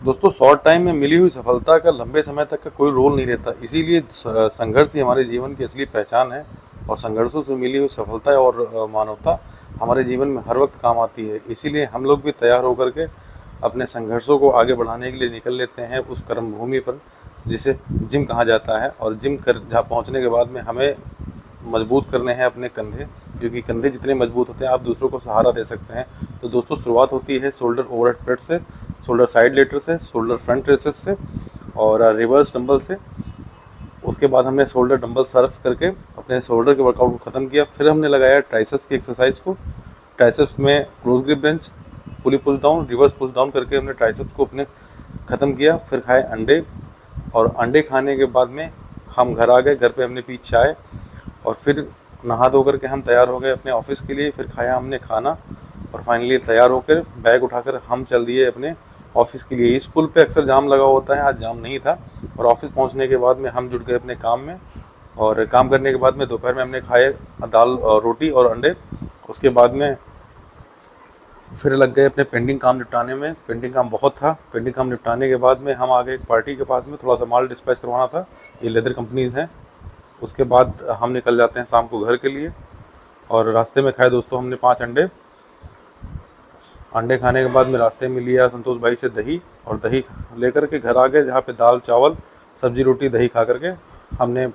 दोस्तों short time में मिली हुई सफलता का लंबे समय तक का कोई रोल नहीं रहता, इसीलिए संघर्ष ही हमारे जीवन की असली पहचान है। और संघर्षों से मिली हुई सफलता और मानवता हमारे जीवन में हर वक्त काम आती है। इसीलिए हम लोग भी तैयार होकर के अपने संघर्षों को आगे बढ़ाने के लिए निकल लेते हैं उस कर्म भूमि पर, जिसे जिम कहा जाता है। और जिम कर जहाँ पहुँचने के बाद में हमें मजबूत करने हैं अपने कंधे, क्योंकि कंधे जितने मजबूत होते हैं आप दूसरों को सहारा दे सकते हैं। तो दोस्तों शुरुआत होती है शोल्डर ओवरहेड प्रेस से, शोल्डर साइड लेटर से, शोल्डर फ्रंट रेसेस से और रिवर्स डंबल से। उसके बाद हमने शोल्डर डंबल सर्व्स करके अपने शोल्डर के वर्कआउट को ख़त्म किया। फिर हमने लगाया ट्राइसेप्स की एक्सरसाइज को। ट्राइसेप्स में close grip bench, pulley push down, reverse push down करके हमने ट्राइसेप्स को अपने ख़त्म किया। फिर खाए अंडे, और अंडे खाने के बाद में हम घर आ गए। घर पे हमने पी चाय और फिर नहा धो करके हम तैयार हो गए अपने ऑफिस के लिए। फिर खाया हमने खाना और फाइनली तैयार होकर बैग उठाकर हम चल दिए अपने ऑफिस के लिए। इस पुल पे अक्सर जाम लगा होता है, आज जाम नहीं था। और ऑफिस पहुंचने के बाद में हम जुट गए अपने काम में, और काम करने के बाद में दोपहर में हमने खाए दाल और रोटी और अंडे। उसके बाद में फिर लग गए अपने पेंडिंग काम निपटाने में। पेंडिंग काम बहुत था। पेंडिंग काम निपटाने के बाद में हम आ गए एक पार्टी के पास में, थोड़ा सा माल डिस्पैच करवाना था। ये लेदर कंपनीज़ हैं। उसके बाद हम निकल जाते हैं शाम को घर के लिए। और रास्ते में खाए दोस्तों हमने 5 अंडे। अंडे खाने के बाद में रास्ते में लिया संतोष भाई से दही, और दही लेकर के घर आ गए, जहाँ पे दाल चावल सब्जी रोटी दही खा करके हमने